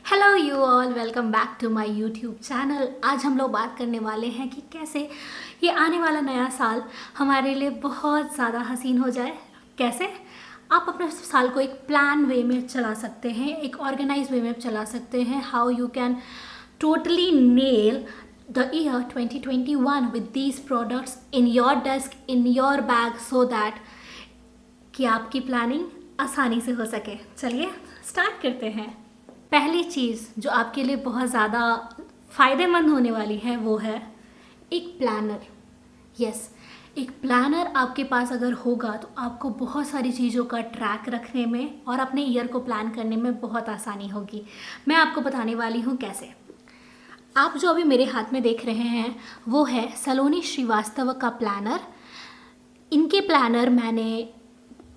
Hello you all, welcome back to my YouTube channel. आज हम लोग बात करने वाले हैं कि कैसे ये आने वाला नया साल हमारे लिए बहुत ज़्यादा हसीन हो जाए। कैसे आप अपने साल को एक प्लान वे में चला सकते हैं, एक ऑर्गेनाइज वे में चला सकते हैं। How you can totally nail the year 2021 with these products in your desk, in your bag, so that कि आपकी प्लानिंग आसानी से हो सके। चलिए स्टार्ट करते हैं। पहली चीज़ जो आपके लिए बहुत ज़्यादा फ़ायदेमंद होने वाली है वो है एक प्लानर। यस, एक प्लानर आपके पास अगर होगा तो आपको बहुत सारी चीज़ों का ट्रैक रखने में और अपने ईयर को प्लान करने में बहुत आसानी होगी। मैं आपको बताने वाली हूँ कैसे। आप जो अभी मेरे हाथ में देख रहे हैं वो है सलोनी श्रीवास्तव का प्लानर। इनके प्लानर मैंने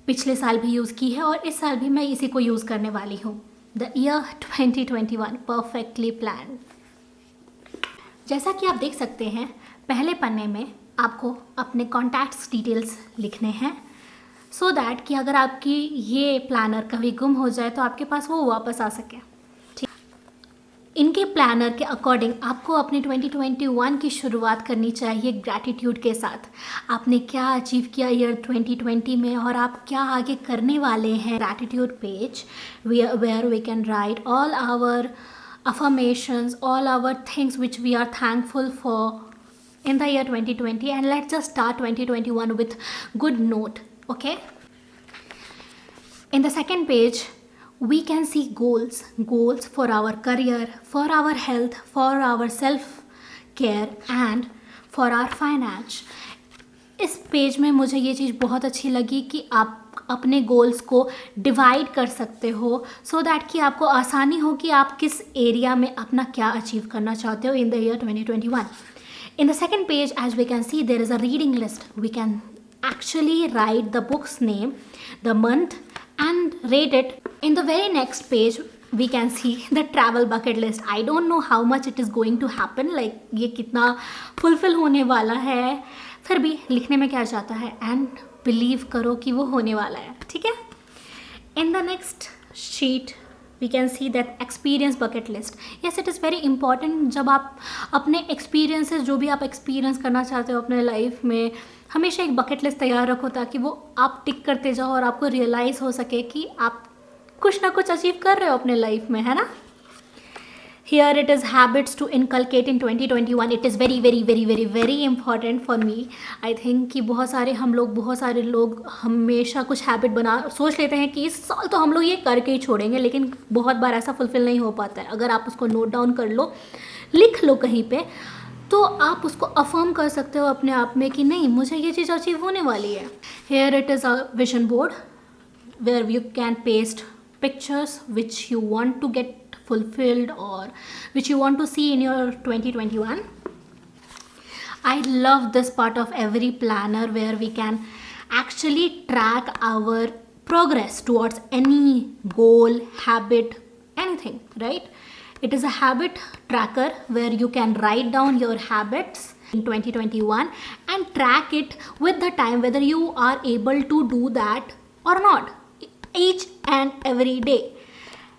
पिछले साल भी यूज़ की है और इस साल भी मैं इसी को यूज़ करने वाली हूँ। The year 2021 perfectly plan. जैसा कि आप देख सकते हैं, पहले पन्ने में आपको अपने कॉन्टैक्ट्स डिटेल्स लिखने हैं सो दैट कि अगर आपकी ये प्लानर कभी गुम हो जाए तो आपके पास वो वापस आ सके। इनके प्लानर के अकॉर्डिंग आपको अपने 2021 की शुरुआत करनी चाहिए ग्रैटिट्यूड के साथ। आपने क्या अचीव किया ईयर 2020 में और आप क्या आगे करने वाले हैं। Gratitude page where we can write all our affirmations, all our things which we are thankful for in the year 2020, and let's just start 2021 with good note. Okay, in the second page we can see goals for our career, for our health, for our self care and for our finance. इस page में मुझे ये चीज़ बहुत अच्छी लगी कि आप अपने गोल्स को डिवाइड कर सकते हो सो दैट कि आपको आसानी हो कि आप किस एरिया में अपना क्या अचीव करना चाहते हो in the year 2021. In the second page, as we can see, there is a reading list. We can actually write the book's name, the month and rate it. In the very next page we can see the travel bucket list. I don't know how much it is going to happen, like ये कितना fulfil होने वाला है, फिर भी लिखने में क्या जाता है एंड बिलीव करो कि वो होने वाला है। ठीक है। In the next sheet we can see that experience bucket list. Yes, it is very important. जब आप अपने एक्सपीरियंसेस, जो भी आप एक्सपीरियंस करना चाहते हो अपने लाइफ में, हमेशा एक बकेट लिस्ट तैयार रखो ताकि वो आप टिक करते जाओ और आपको रियलाइज़ हो सके कि आप कुछ ना कुछ अचीव कर रहे हो अपने लाइफ में, है ना। Here it is habits to inculcate in 2021. It is very important for me. I think कि बहुत सारे लोग हमेशा कुछ हैबिट सोच लेते हैं कि इस साल तो हम लोग ये करके ही छोड़ेंगे, लेकिन बहुत बार ऐसा फुलफिल नहीं हो पाता है। अगर आप उसको नोट डाउन कर लो, लिख लो कहीं पे, तो आप उसको अफर्म कर सकते हो अपने आप में कि नहीं, मुझे ये चीज़ अचीव होने वाली है। Here it is a vision board where you can paste pictures which you want to get fulfilled or which you want to see in your 2021. I love this part of every planner where we can actually track our progress towards any goal, habit, anything, right? It is a habit tracker where you can write down your habits in 2021 and track it with the time whether you are able to do that or not each and every day.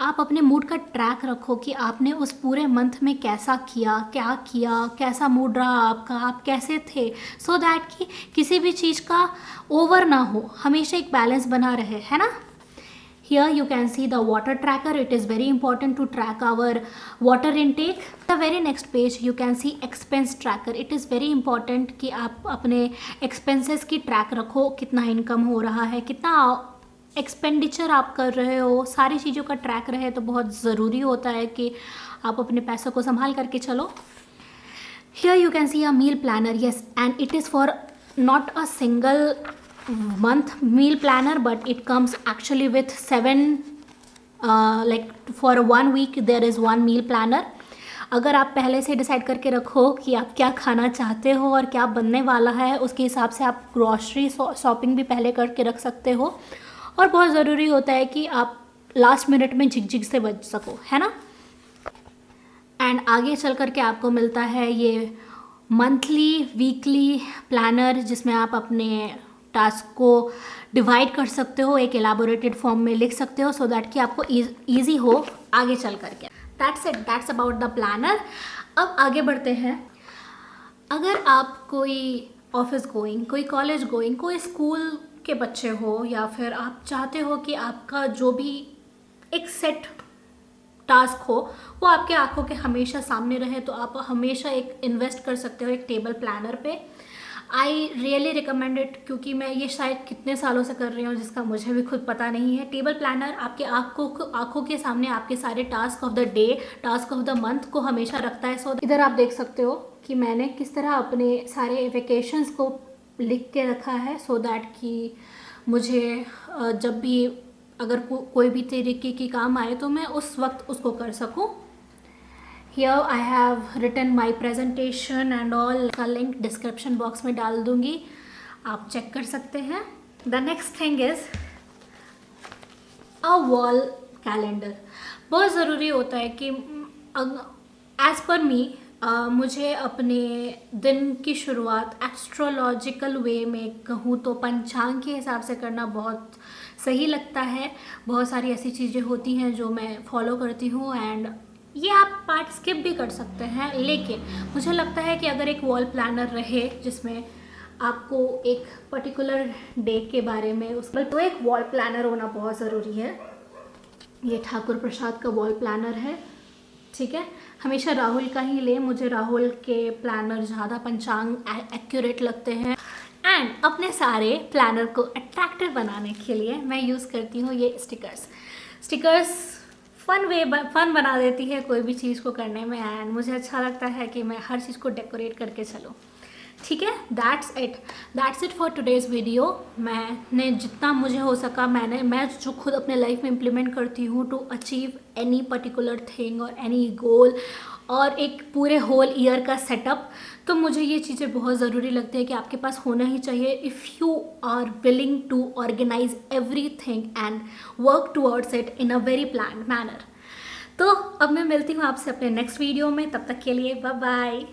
आप अपने mood का track रखो कि आपने उस पूरे month में कैसा किया, क्या किया, कैसा मूड रहा आपका, आप कैसे थे, सो दैट कि किसी भी चीज़ का ओवर ना हो, हमेशा एक बैलेंस बना रहे, है ना। Here you can see the water tracker. It is very important to track our water intake. The very next page you can see expense tracker. It is very important कि आप अपने expenses की track रखो, कितना income हो रहा है, कितना एक्सपेंडिचर आप कर रहे हो, सारी चीज़ों का ट्रैक रहे तो बहुत ज़रूरी होता है कि आप अपने पैसों को संभाल करके चलो। Here you can see a meal planner. Yes, and it is for not a single month meal planner, but it comes actually with 7 like for 1 week there is one meal planner. अगर आप पहले से decide करके रखो कि आप क्या खाना चाहते हो और क्या बनने वाला है, उसके हिसाब से आप ग्रॉसरी शॉपिंग भी पहले करके रख सकते हो। और बहुत ज़रूरी होता है कि आप लास्ट मिनट में झिकझिक से बच सको, है ना। एंड आगे चल कर के आपको मिलता है ये मंथली, वीकली प्लानर जिसमें आप अपने टास्क को डिवाइड कर सकते हो, एक एलाबोरेटेड फॉर्म में लिख सकते हो सो दैट कि आपको ईजी हो आगे चल कर के। That's it, that's about the planner. अब आगे बढ़ते हैं। अगर आप कोई ऑफिस गोइंग, कोई कॉलेज गोइंग, कोई स्कूल के बच्चे हो, या फिर आप चाहते हो कि आपका जो भी एक सेट टास्क हो वो आपके आंखों के हमेशा सामने रहे, तो आप हमेशा एक इन्वेस्ट कर सकते हो एक टेबल प्लानर पे। आई रियली रिकमेंड इट, क्योंकि मैं ये शायद कितने सालों से कर रही हूँ जिसका मुझे भी खुद पता नहीं है। टेबल प्लानर आपके आंखों के सामने आपके सारे task of the day, task of the month को हमेशा रखता है। सो इधर आप देख सकते हो कि मैंने किस तरह अपने सारे वेकेशंस को लिख के रखा है, सो दैट कि मुझे जब भी अगर कोई भी तरीके की काम आए तो मैं उस वक्त उसको कर सकूं। Here I have written my presentation and all, का लिंक डिस्क्रिप्शन बॉक्स में डाल दूंगी, आप चेक कर सकते हैं। The next thing is a wall calendar. बहुत ज़रूरी होता है कि एज़ पर मी मुझे अपने दिन की शुरुआत एस्ट्रोलॉजिकल वे में कहूँ तो पंचांग के हिसाब से करना बहुत सही लगता है। बहुत सारी ऐसी चीज़ें होती हैं जो मैं फॉलो करती हूँ, एंड ये आप पार्ट स्किप भी कर सकते हैं, लेकिन मुझे लगता है कि अगर एक वॉल प्लानर रहे जिसमें आपको एक पर्टिकुलर डे के बारे में तो एक वॉल प्लानर होना बहुत ज़रूरी है। ये ठाकुर प्रसाद का वॉल प्लानर है, ठीक है। हमेशा राहुल का ही ले, मुझे राहुल के प्लानर ज़्यादा पंचांग एक्यूरेट लगते हैं। एंड अपने सारे प्लानर को अट्रैक्टिव बनाने के लिए मैं यूज़ करती हूँ ये स्टिकर्स फन बना देती है कोई भी चीज़ को करने में, एंड मुझे अच्छा लगता है कि मैं हर चीज़ को डेकोरेट करके चलूँ, ठीक है। That's it for today's video. मैंने जितना मुझे हो सका मैं जो खुद अपने लाइफ में इम्प्लीमेंट करती हूँ to achieve any particular thing और एनी गोल, और एक पूरे होल ईयर का सेटअप, तो मुझे ये चीज़ें बहुत ज़रूरी लगती है कि आपके पास होना ही चाहिए if you are willing to organise every thing and work towards it in a very planned manner. तो अब मैं मिलती हूँ आपसे अपने नेक्स्ट वीडियो में, तब तक के लिए बाय बाय।